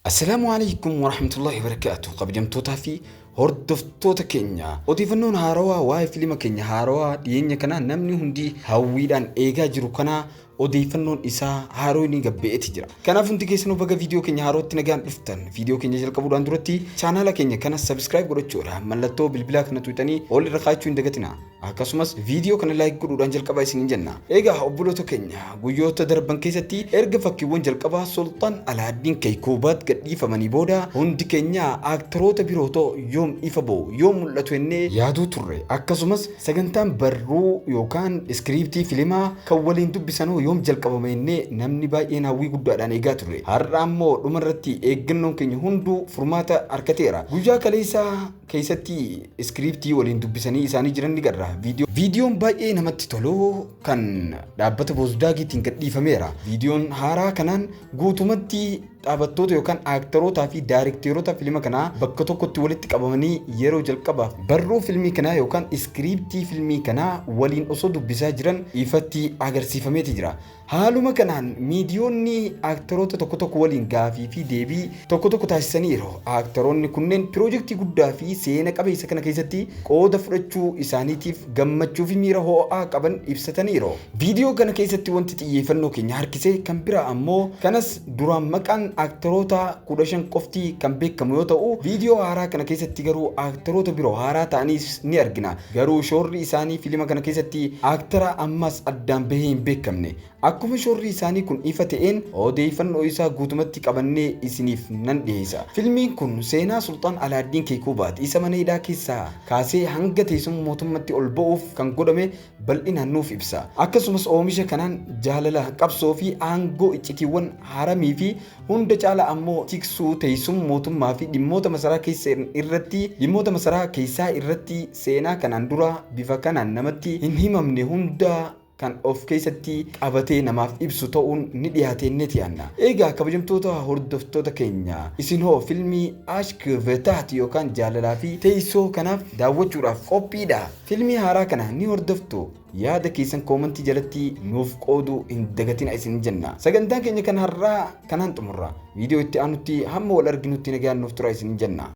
السلام عليكم ورحمة الله وبركاته. قبجمتوتا في hordoftoota keenya odeeffannoon haarawaa waa'ee fiilma keenya haarawaa dhiyeenya kana namni hundi hawwiidhaan eegaa jiru kana odeeffannoon isaa haaroo inni gabbeetti jira. Kanaaf hundi keessanuu baga viidiyoo keenya haarootti nagaan dhuftan viidiyoo keenya jalqabuudhaan duratti chaanaala keenya kana subscribe godhachuudhaan mallattoo bilbilaa kana tuutanii ol irra kaachuu hin dagatina. Akkasumas viidiyoo kana like godhuudhaan jalqabaa isin jenna. Egaa obboloota keenya guyyoota darban keessatti erga fakkiiwwan jalqabaa Sultaan Alaaddiin Keekoobaat gadhiifamanii booda hundi keenya aktoroota birootoo yoom ifa ba'u yoom mul'atu ennee yaaduu turre. Akkasumas sagantaan barruu yookaan iskiriiptii fiilmaa kan waliin dubbisanuu yoom jalqabame ennee namni baay'een hawwii guddaadhaan eegaa turre. Har'a ammoo dhumarratti eeggannoon keenya hunduu furmaata argateera. Guyyaa kaleessaa keessatti iskiriiptii waliin dubbisanii isaanii jiran ni garra. Viidiyoon baay'ee namatti tolu kan dhaabbata Boosdaagiitiin gadhiifameera. Viidiyoon haaraa kanaan guutumatti dhaabattoota yookaan aktoroota fi daayirekteerota fiilma kanaa bakka tokkotti walitti qabamanii yeroo jalqabaaf barruu fiilmii kanaa yookaan iskiriiptii fiilmii kanaa waliin osoo dubbisaa jiran ifatti agarsiifameeti jira. Haaluma kanaan miidiyoonni aktoroota tokko waliin gaafii fi deebii tokko taasisaniiru. Aktoroonni kunneen piroojeektii guddaa fi seena qabeessa kana keessatti qooda fudhachuu isaaniitiif gammachuu fi miira ho'aa qaban ibsataniiru. Viidiyoo kana keessatti wanti xiyyeeffannoo keenya harkise kan biraa ammoo kanas duraan maqaan aktoroota 15 qofti kan beekamu yoo ta'u viidiyoo haaraa kana keessatti garuu aktoroota biroo haaraa ta'anis ni argina. Garuu shoorri isaanii fiilma kana keessatti aktara ammas addaan bahee hin beekamne. Akkuma shoorri isaanii kun ifa ta'een odeeffannoo isaa guutumatti qabannee isiniif nan dhiyeessa. Fiilmiin kun seenaa Sultaan Alaaddiin Keekoobaat isa mana hidhaa keessaa kaasee hanga teessuma mootummaatti ol ba'uuf kan godhame bal'inaan nuuf ibsa. Akkasumas oomisha kanaan jaalala qabsoo fi aangoo iccitiiwwan haramii fi hunda caala ammoo tiksuu teessuma mootummaa fi dhimmoota masaraa keessaa irratti seenaa kanaan dura bifa kanaan namatti hin himamne hunda kan of keessatti qabatee namaaf ibsu ta'uun ni dhiyaatee ni ti'anna. Egaa kabajamtoota hordoftoota keenya isin hoo fiilmii Ashk Vetaat yookaan jaalalaa fi teessoo kanaaf daawwachuudhaaf qophiidha. Fiilmii haaraa kana ni hordoftu. Yaada keessan koomentii jalatti nuuf qooduu hin dagatina isin jenna. Sagantaan keenya kan har'aa kanaan xumurra. Viidiyoo itti aanutti hamma wal arginutti nagaan nuuf tura isin jenna.